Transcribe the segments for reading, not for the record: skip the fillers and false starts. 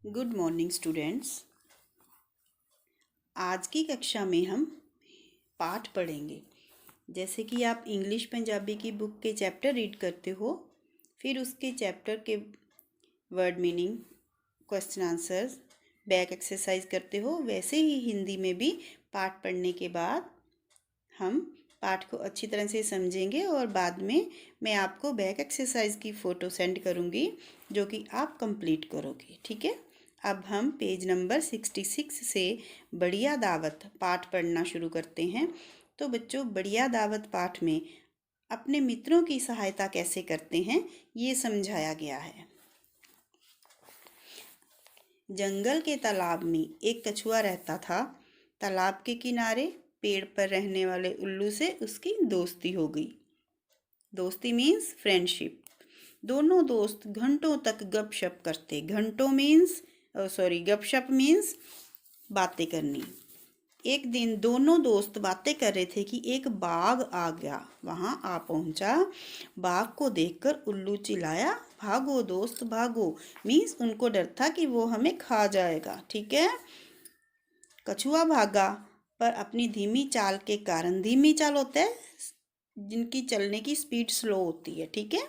Good morning students. आज की कक्षा में हम पाठ पढ़ेंगे। जैसे कि आप इंग्लिश पंजाबी की बुक के चैप्टर रीड करते हो, फिर उसके चैप्टर के word meaning, question answers, back exercise करते हो, वैसे ही हिंदी में भी पाठ पढ़ने के बाद हम पाठ को अच्छी तरह से समझेंगे और बाद में मैं आपको बैक एक्सरसाइज की फ़ोटो सेंड करूँगी जो कि आप कंप्लीट करोगे। ठीक है, अब हम पेज नंबर 66 से बढ़िया दावत पाठ पढ़ना शुरू करते हैं। तो बच्चों, बढ़िया दावत पाठ में अपने मित्रों की सहायता कैसे करते हैं ये समझाया गया है। जंगल के तालाब में एक कछुआ रहता था। तालाब के किनारे पेड़ पर रहने वाले उल्लू से उसकी दोस्ती हो गई। दोस्ती मीन्स फ्रेंडशिप। दोनों दोस्त घंटों तक गपशप करते। घंटों मीन्स गपशप मीन्स बातें करनी। एक दिन दोनों दोस्त बातें कर रहे थे कि एक बाघ आ गया। वहां आ पहुंचा। बाघ को देखकर उल्लू चिल्लाया, भागो दोस्त भागो। मीन्स उनको डर था कि वो हमें खा जाएगा। ठीक है, कछुआ भागा, पर अपनी धीमी चाल के कारण, धीमी चाल होता है जिनकी चलने की स्पीड स्लो होती है। ठीक है,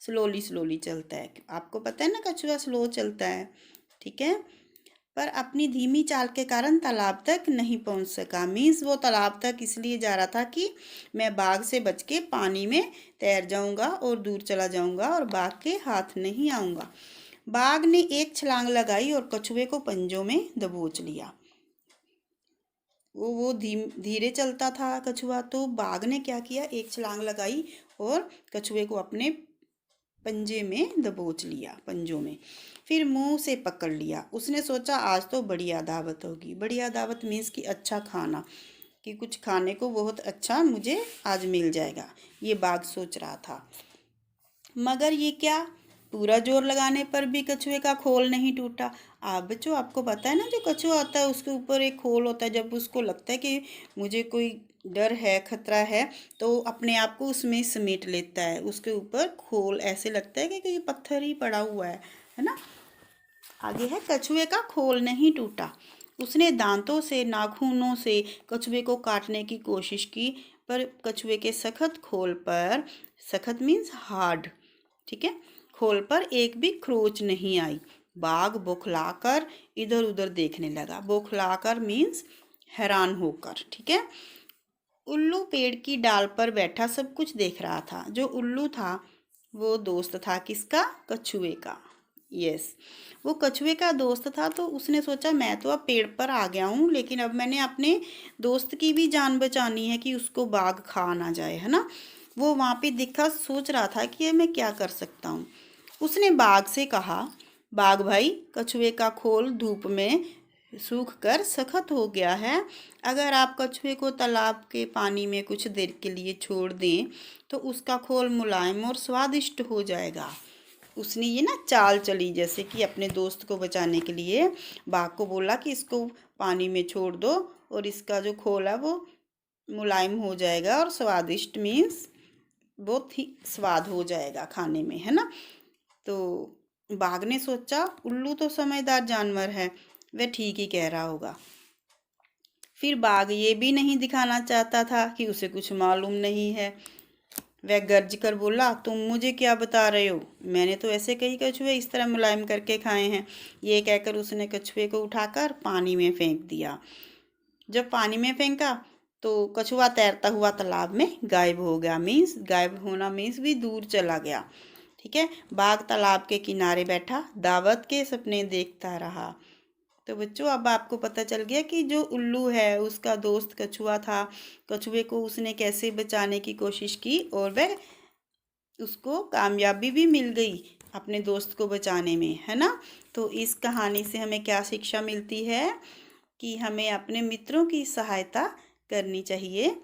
स्लोली स्लोली चलता है। आपको पता है ना, कछुआ स्लो चलता है। ठीक है, पर अपनी धीमी चाल के कारण तालाब तक नहीं पहुंच सका। मीन्स वो तालाब तक इसलिए जा रहा था कि मैं बाघ से बच के पानी में तैर जाऊंगा और दूर चला जाऊंगा और बाघ के हाथ नहीं आऊंगा। बाघ ने एक छलांग लगाई और कछुए को पंजों में दबोच लिया। वो धीरे चलता था कछुआ, तो बाघ ने क्या किया, एक छलांग लगाई और कछुए को अपने पंजे में दबोच लिया, पंजों में। फिर मुंह से पकड़ लिया। उसने सोचा आज तो बढ़िया दावत होगी। बढ़िया दावत मीन्स कि अच्छा खाना, कि कुछ खाने को बहुत अच्छा मुझे आज मिल जाएगा, ये बाघ सोच रहा था। मगर ये क्या, पूरा जोर लगाने पर भी कछुए का खोल नहीं टूटा। आप बच्चों, आपको पता है ना, जो कछुआ होता है उसके ऊपर एक खोल होता है। जब उसको लगता है कि मुझे कोई डर है, खतरा है, तो अपने आप को उसमें समेट लेता है। उसके ऊपर खोल, ऐसे लगता है कि कोई पत्थर ही पड़ा हुआ है ना। आगे है, कछुए का खोल नहीं टूटा। उसने दांतों से, नाखूनों से कछुए को काटने की कोशिश की, पर कछुए के सख्त खोल पर, सख्त मीन्स हार्ड, ठीक है, खोल पर एक भी खरोच नहीं आई। बाघ बौखलाकर इधर उधर देखने लगा। बौखलाकर मीन्स हैरान होकर। ठीक है, उल्लू पेड़ की डाल पर बैठा सब कुछ देख रहा था। जो उल्लू था वो दोस्त था किसका, कछुए का। यस, वो कछुए का दोस्त था। तो उसने सोचा मैं तो अब पेड़ पर आ गया हूँ, लेकिन अब मैंने अपने दोस्त की भी जान बचानी है कि उसको बाघ खा ना जाए, है ना। वो वहाँ पे दिखा, सोच रहा था कि ये मैं क्या कर सकता हूँ। उसने बाघ से कहा, बाघ भाई, कछुए का खोल धूप में सूख कर सख्त हो गया है। अगर आप कछुए को तालाब के पानी में कुछ देर के लिए छोड़ दें तो उसका खोल मुलायम और स्वादिष्ट हो जाएगा। उसने ये ना चाल चली, जैसे कि अपने दोस्त को बचाने के लिए बाघ को बोला कि इसको पानी में छोड़ दो और इसका जो खोल है वो मुलायम हो जाएगा और स्वादिष्ट मीन्स बहुत ही स्वाद हो जाएगा खाने में, है ना। तो बाघ ने सोचा उल्लू तो समझदार जानवर है, वह ठीक ही कह रहा होगा। फिर बाघ ये भी नहीं दिखाना चाहता था कि उसे कुछ मालूम नहीं है। वह गर्ज कर बोला, तुम मुझे क्या बता रहे हो, मैंने तो ऐसे कई कछुए इस तरह मुलायम करके खाए हैं। ये कहकर उसने कछुए को उठाकर पानी में फेंक दिया। जब पानी में फेंका तो कछुआ तैरता हुआ तालाब में गायब हो गया। मीन्स गायब होना मीन्स भी दूर चला गया। ठीक है, बाघ तालाब के किनारे बैठा दावत के सपने देखता रहा। तो बच्चों, अब आपको पता चल गया कि जो उल्लू है उसका दोस्त कछुआ था। कछुए को उसने कैसे बचाने की कोशिश की और वह उसको कामयाबी भी मिल गई अपने दोस्त को बचाने में, है ना। तो इस कहानी से हमें क्या शिक्षा मिलती है कि हमें अपने मित्रों की सहायता करनी चाहिए।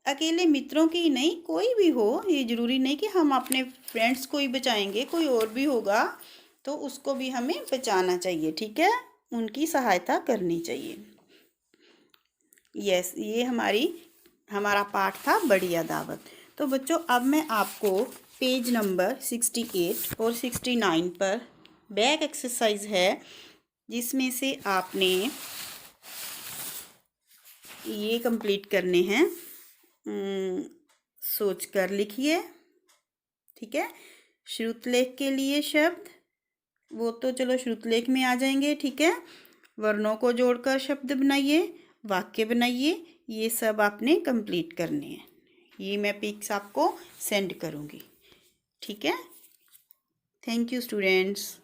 अकेले मित्रों की नहीं, कोई भी हो, ये ज़रूरी नहीं कि हम अपने फ्रेंड्स को ही बचाएंगे, कोई और भी होगा तो उसको भी हमें बचाना चाहिए। ठीक है, उनकी सहायता करनी चाहिए। यस, ये हमारा पाठ था बढ़िया दावत। तो बच्चों, अब मैं आपको पेज नंबर 68 और 69 पर बैक एक्सरसाइज है जिसमें से आपने ये कंप्लीट करने हैं। सोच कर लिखिए, ठीक है। श्रुतलेख के लिए शब्द वो तो चलो श्रुतलेख में आ जाएंगे, ठीक है। वर्णों को जोड़कर शब्द बनाइए, वाक्य बनाइए, ये सब आपने कंप्लीट करने हैं। ये मैं पिक्स आपको सेंड करूँगी, ठीक है। Thank you students.